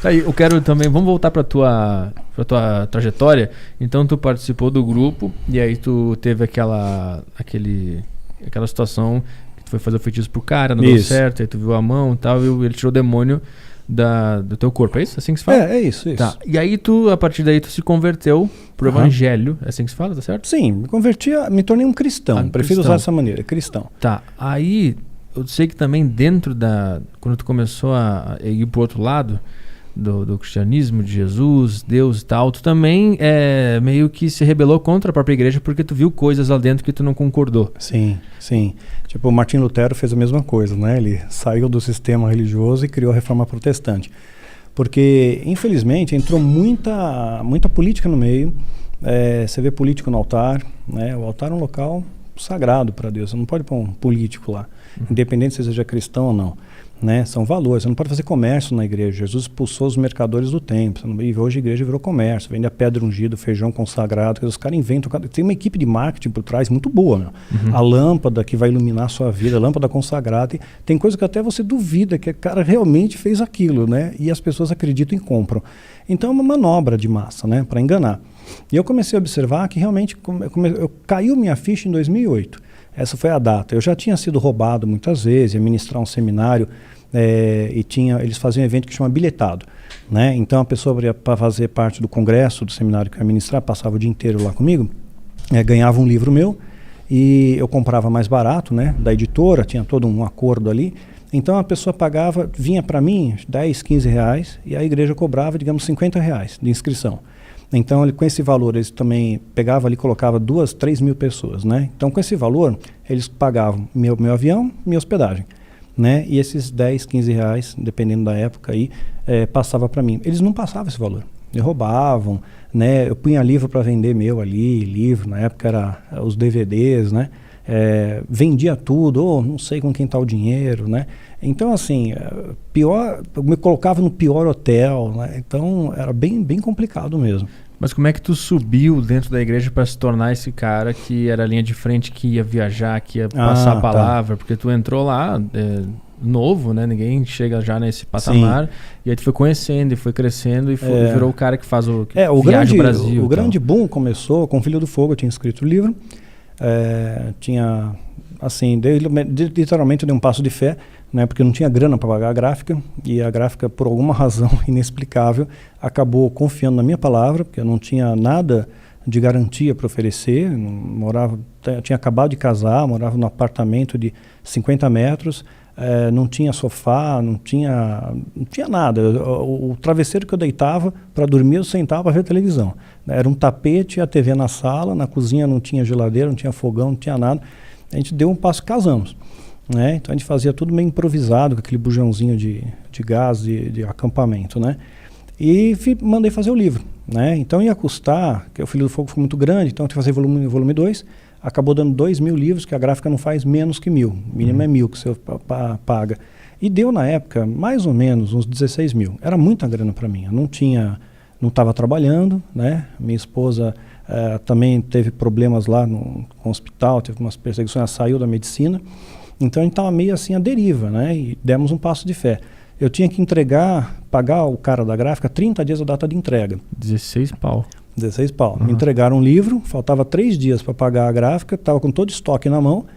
Aí, eu quero também, vamos voltar pra tua trajetória. Então tu participou do grupo e aí tu teve aquela situação que tu foi fazer o feitiço pro cara, não deu certo, aí tu viu a mão e tal, e ele tirou o demônio do teu corpo, é isso? Assim que se fala? É isso. Tá. E aí a partir daí tu se converteu pro evangelho, é assim que se fala, tá certo? Sim, me tornei um cristão, prefiro usar dessa maneira, cristão. Tá, aí eu sei que também quando tu começou a ir pro outro lado do cristianismo, de Jesus, Deus e tal, tu também meio que se rebelou contra a própria igreja porque tu viu coisas lá dentro que tu não concordou. Sim. Tipo, o Martim Lutero fez a mesma coisa, né? Ele saiu do sistema religioso e criou a Reforma Protestante. Porque, infelizmente, entrou muita política no meio. Você vê político no altar, né? O altar é um local sagrado para Deus. Você não pode pôr um político lá, independente se seja cristão ou não. Né? São valores, você não pode fazer comércio na igreja. Jesus expulsou os mercadores do templo, e hoje a igreja virou comércio, vende a pedra ungida, o feijão consagrado, os caras inventam, tem uma equipe de marketing por trás muito boa, meu. A lâmpada que vai iluminar a sua vida, a lâmpada consagrada, tem coisa que até você duvida que o cara realmente fez aquilo, né? E as pessoas acreditam e compram. Então é uma manobra de massa, né? Para enganar. E eu comecei a observar que realmente caiu minha ficha em 2008. Essa foi a data. Eu já tinha sido roubado muitas vezes, ia ministrar um seminário eles faziam um evento que chama bilhetado. Né? Então a pessoa, para fazer parte do congresso, do seminário que eu ia ministrar, passava o dia inteiro lá comigo, ganhava um livro meu e eu comprava mais barato, né, da editora, tinha todo um acordo ali. Então a pessoa pagava, vinha para mim 10, 15 reais e a igreja cobrava, digamos, 50 reais de inscrição. Então, com esse valor, eles também pegavam ali e colocavam 2, 3 mil pessoas, né? Então, com esse valor, eles pagavam meu avião, minha hospedagem, né? E esses 10, 15 reais, dependendo da época aí, passava para mim. Eles não passavam esse valor, eles roubavam, né? Eu punha livro para vender meu ali, livro, na época era os DVDs, né? Vendia tudo, não sei com quem está o dinheiro, né? Então, assim, eu me colocava no pior hotel, né? Então era bem complicado mesmo. Mas como é que tu subiu dentro da igreja para se tornar esse cara que era a linha de frente, que ia viajar, que ia passar a palavra? Porque tu entrou lá novo, né? Ninguém chega já nesse patamar. Sim. E aí tu foi conhecendo e foi crescendo e virou o cara que faz o viaja o Brasil. O grande boom começou com o Filho do Fogo. Eu tinha escrito o livro. Tinha, assim, literalmente eu dei um passo de fé, né, porque eu não tinha grana para pagar a gráfica, e a gráfica, por alguma razão inexplicável, acabou confiando na minha palavra, porque eu não tinha nada de garantia para oferecer. Tinha acabado de casar, morava num apartamento de 50 metros, não tinha sofá, não tinha nada. O travesseiro que eu deitava para dormir, eu sentava para ver televisão. Era um tapete, a TV na sala, na cozinha não tinha geladeira, não tinha fogão, não tinha nada. A gente deu um passo e casamos. Né? Então a gente fazia tudo meio improvisado, com aquele bujãozinho de gás de acampamento, né? E mandei fazer o livro, né? Então ia custar, que o Filho do Fogo foi muito grande, então eu tinha que fazer volume 2, acabou dando 2.000 livros, que a gráfica não faz menos que 1.000, mínimo é 1.000 que você paga. E deu na época mais ou menos uns 16 mil, era muita grana para mim, eu não estava trabalhando, né? Minha esposa também teve problemas lá com o hospital, teve umas perseguições, ela saiu da medicina. Então a gente estava meio assim à deriva, né? E demos um passo de fé. Eu tinha que pagar o cara da gráfica 30 dias da data de entrega. 16 pau. 16 pau. Me entregaram um livro, faltava 3 dias para pagar a gráfica, estava com todo o estoque na mão.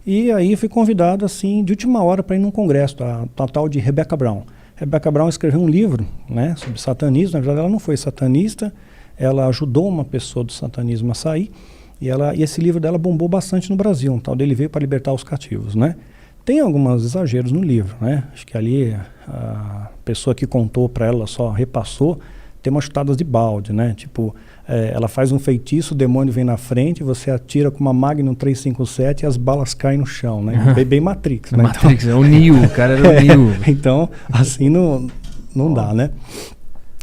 E aí fui convidado assim de última hora para ir num congresso, a tal de Rebecca Brown. Rebecca Brown escreveu um livro, né, sobre satanismo. Na verdade ela não foi satanista, ela ajudou uma pessoa do satanismo a sair. E esse livro dela bombou bastante no Brasil, um tal dele veio para libertar os cativos, né? Tem alguns exageros no livro, né? Acho que ali a pessoa que contou para ela só repassou, tem umas chutadas de balde, né? Tipo, ela faz um feitiço, o demônio vem na frente, você atira com uma Magnum 357 e as balas caem no chão, né? Bem Matrix, né? Matrix, então, é o Neo, o cara era o Neo. Então, assim não dá, né?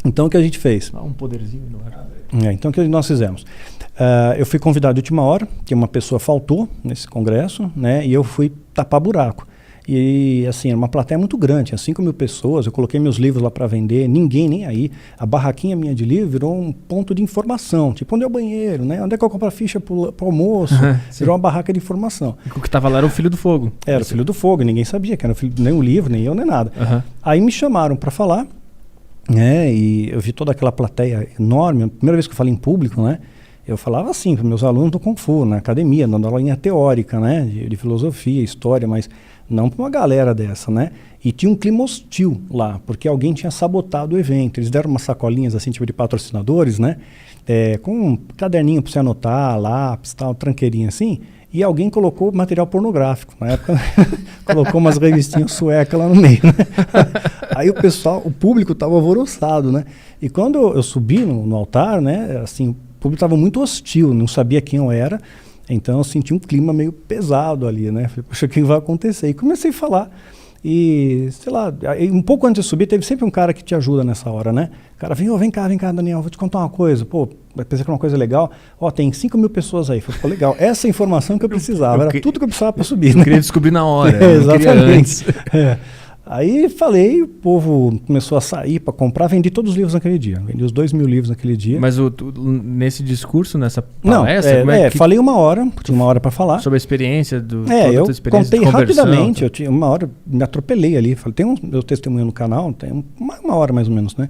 Então o que a gente fez? Um poderzinho no ar. Então o que nós fizemos? Eu fui convidado de última hora, que uma pessoa faltou nesse congresso, né? E eu fui tapar buraco. E assim, era uma plateia muito grande, tinha 5 mil pessoas, eu coloquei meus livros lá para vender, ninguém nem aí. A barraquinha minha de livro virou um ponto de informação, tipo, onde é o banheiro, né? Onde é que eu compro a ficha pro almoço? Virou uma barraca de informação. E o que estava lá era o Filho do Fogo. Era o Filho do Fogo, ninguém sabia que era nem o livro, nem eu, nem nada. Aí me chamaram para falar, E eu vi toda aquela plateia enorme. A primeira vez que eu falei em público, né? Eu falava assim para meus alunos do Kung Fu, na academia, dando aulinha teórica, né? De filosofia, história, mas não para uma galera dessa, né? E tinha um clima hostil lá, porque alguém tinha sabotado o evento. Eles deram umas sacolinhas assim, tipo de patrocinadores, né? Com um caderninho para você anotar, lápis, tal, tranqueirinho assim. E alguém colocou material pornográfico. Na época, colocou umas revistinhas suecas lá no meio, né? Aí o público estava alvoroçado, né? E quando eu subi no altar, né? Assim, o público estava muito hostil, não sabia quem eu era. Então eu senti um clima meio pesado ali, né? Falei, poxa, o que vai acontecer? E comecei a falar. E, sei lá, um pouco antes de subir, teve sempre um cara que te ajuda nessa hora, né? O cara vem cá, Daniel, vou te contar uma coisa. Pô, pensei que era uma coisa legal. Ó, tem 5 mil pessoas aí. Falei, pô, legal. Essa informação que eu precisava, era tudo que eu precisava para subir. Eu queria descobrir na hora, exatamente. Aí falei, o povo começou a sair para comprar, vendi todos os livros naquele dia. Vendi os 2.000 livros naquele dia. Mas nesse discurso, nessa palestra... Não, falei tinha 1 hora para falar. Sobre a experiência do... eu contei rapidamente, eu tinha 1 hora, me atropelei ali. Falei, tem meu testemunho no canal, tem uma hora mais ou menos, né?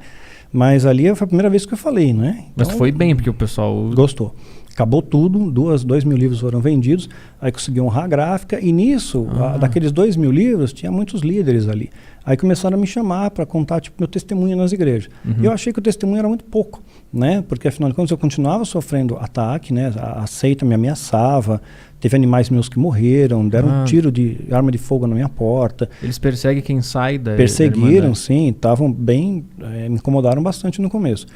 Mas ali foi a primeira vez que eu falei, né? Então, mas foi bem, porque o pessoal... Gostou. Acabou tudo, 2.000 livros foram vendidos, aí consegui honrar a gráfica, e nisso, daqueles 2.000 livros, tinha muitos líderes ali. Aí começaram a me chamar para contar meu testemunho nas igrejas. E eu achei que o testemunho era muito pouco, né? Porque afinal de contas eu continuava sofrendo ataque, né? A seita me ameaçava, teve animais meus que morreram, deram um tiro de arma de fogo na minha porta. Eles perseguem quem sai da Perseguiram, sim, estavam bem, me incomodaram bastante no começo.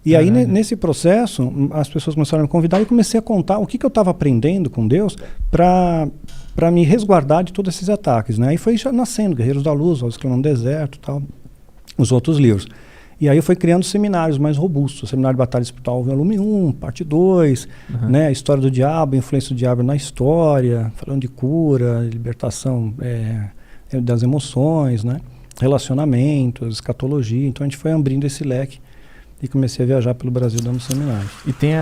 E aí, nesse processo, as pessoas começaram a me convidar e eu comecei a contar o que eu estava aprendendo com Deus para me resguardar de todos esses ataques, né? Aí foi já nascendo Guerreiros da Luz, Os Clãs no Deserto, tal, os outros livros. E aí eu fui criando seminários mais robustos, o Seminário de Batalha Espiritual, volume 1, parte 2, né? A história do diabo, a influência do diabo na história, falando de cura, libertação das emoções, né? Relacionamentos, escatologia. Então a gente foi abrindo esse leque e comecei a viajar pelo Brasil dando seminários. E tem